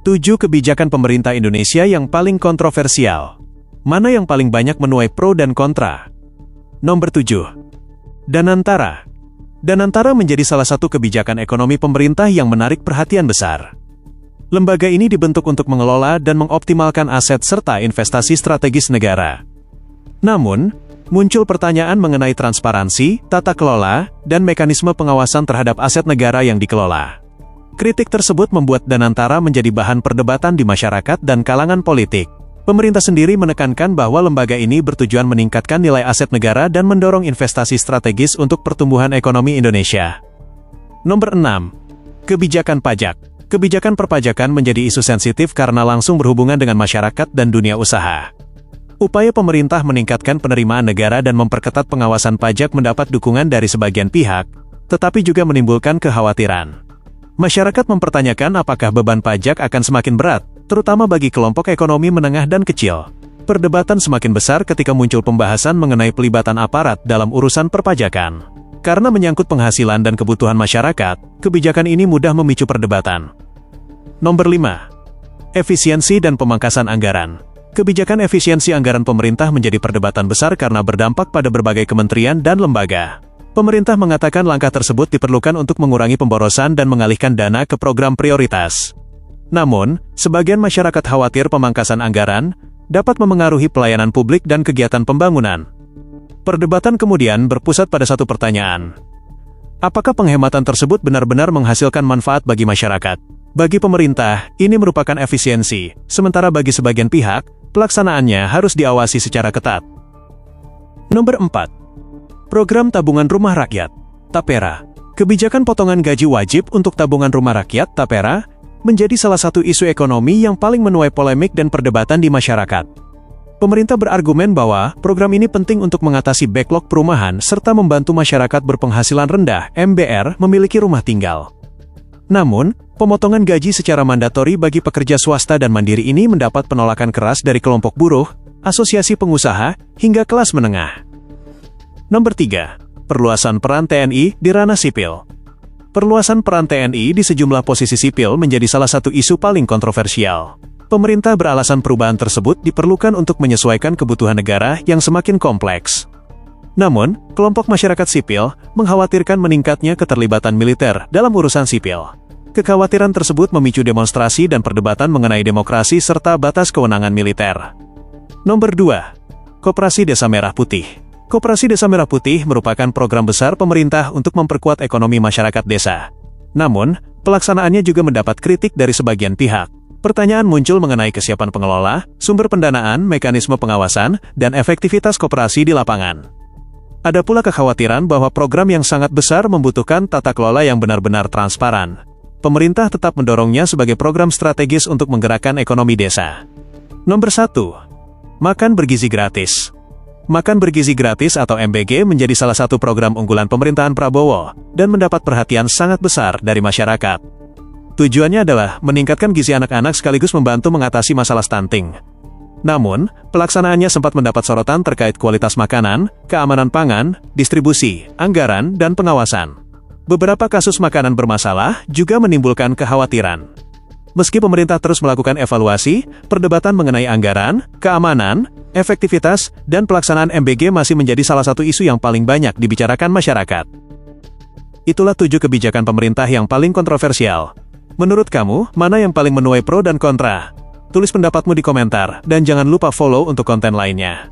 7 kebijakan pemerintah Indonesia yang paling kontroversial. Mana yang paling banyak menuai pro dan kontra? Nomor 7. Danantara. Danantara menjadi salah satu kebijakan ekonomi pemerintah yang menarik perhatian besar. Lembaga ini dibentuk untuk mengelola dan mengoptimalkan aset serta investasi strategis negara. Namun, muncul pertanyaan mengenai transparansi, tata kelola, dan mekanisme pengawasan terhadap aset negara yang dikelola. Kritik tersebut membuat Danantara menjadi bahan perdebatan di masyarakat dan kalangan politik. Pemerintah sendiri menekankan bahwa lembaga ini bertujuan meningkatkan nilai aset negara dan mendorong investasi strategis untuk pertumbuhan ekonomi Indonesia. Nomor 6. Kebijakan pajak. Kebijakan perpajakan menjadi isu sensitif karena langsung berhubungan dengan masyarakat dan dunia usaha. Upaya pemerintah meningkatkan penerimaan negara dan memperketat pengawasan pajak mendapat dukungan dari sebagian pihak, tetapi juga menimbulkan kekhawatiran. Masyarakat mempertanyakan apakah beban pajak akan semakin berat, terutama bagi kelompok ekonomi menengah dan kecil. Perdebatan semakin besar ketika muncul pembahasan mengenai pelibatan aparat dalam urusan perpajakan. Karena menyangkut penghasilan dan kebutuhan masyarakat, kebijakan ini mudah memicu perdebatan. Nomor 5. Efisiensi dan pemangkasan anggaran. Kebijakan efisiensi anggaran pemerintah menjadi perdebatan besar karena berdampak pada berbagai kementerian dan lembaga. Pemerintah mengatakan langkah tersebut diperlukan untuk mengurangi pemborosan dan mengalihkan dana ke program prioritas. Namun, sebagian masyarakat khawatir pemangkasan anggaran dapat memengaruhi pelayanan publik dan kegiatan pembangunan. Perdebatan kemudian berpusat pada satu pertanyaan. Apakah penghematan tersebut benar-benar menghasilkan manfaat bagi masyarakat? Bagi pemerintah, ini merupakan efisiensi, sementara bagi sebagian pihak, pelaksanaannya harus diawasi secara ketat. Nomor 4. Program Tabungan Rumah Rakyat, TAPERA. Kebijakan potongan gaji wajib untuk tabungan rumah rakyat, TAPERA, menjadi salah satu isu ekonomi yang paling menuai polemik dan perdebatan di masyarakat. Pemerintah berargumen bahwa program ini penting untuk mengatasi backlog perumahan serta membantu masyarakat berpenghasilan rendah (MBR) memiliki rumah tinggal. Namun, pemotongan gaji secara mandatori bagi pekerja swasta dan mandiri ini mendapat penolakan keras dari kelompok buruh, asosiasi pengusaha, hingga kelas menengah. Nomor 3. Perluasan peran TNI di ranah sipil. Perluasan peran TNI di sejumlah posisi sipil menjadi salah satu isu paling kontroversial. Pemerintah beralasan perubahan tersebut diperlukan untuk menyesuaikan kebutuhan negara yang semakin kompleks. Namun, kelompok masyarakat sipil mengkhawatirkan meningkatnya keterlibatan militer dalam urusan sipil. Kekhawatiran tersebut memicu demonstrasi dan perdebatan mengenai demokrasi serta batas kewenangan militer. Nomor 2. Koperasi Desa Merah Putih. Koperasi Desa Merah Putih merupakan program besar pemerintah untuk memperkuat ekonomi masyarakat desa. Namun, pelaksanaannya juga mendapat kritik dari sebagian pihak. Pertanyaan muncul mengenai kesiapan pengelola, sumber pendanaan, mekanisme pengawasan, dan efektivitas koperasi di lapangan. Ada pula kekhawatiran bahwa program yang sangat besar membutuhkan tata kelola yang benar-benar transparan. Pemerintah tetap mendorongnya sebagai program strategis untuk menggerakkan ekonomi desa. Nomor 1. Makan bergizi gratis. Makan bergizi gratis atau MBG menjadi salah satu program unggulan pemerintahan Prabowo dan mendapat perhatian sangat besar dari masyarakat. Tujuannya adalah meningkatkan gizi anak-anak sekaligus membantu mengatasi masalah stunting. Namun, pelaksanaannya sempat mendapat sorotan terkait kualitas makanan, keamanan pangan, distribusi, anggaran, dan pengawasan. Beberapa kasus makanan bermasalah juga menimbulkan kekhawatiran. Meski pemerintah terus melakukan evaluasi, perdebatan mengenai anggaran, keamanan, efektivitas, dan pelaksanaan MBG masih menjadi salah satu isu yang paling banyak dibicarakan masyarakat. Itulah 7 kebijakan pemerintah yang paling kontroversial. Menurut kamu, mana yang paling menuai pro dan kontra? Tulis pendapatmu di komentar, dan jangan lupa follow untuk konten lainnya.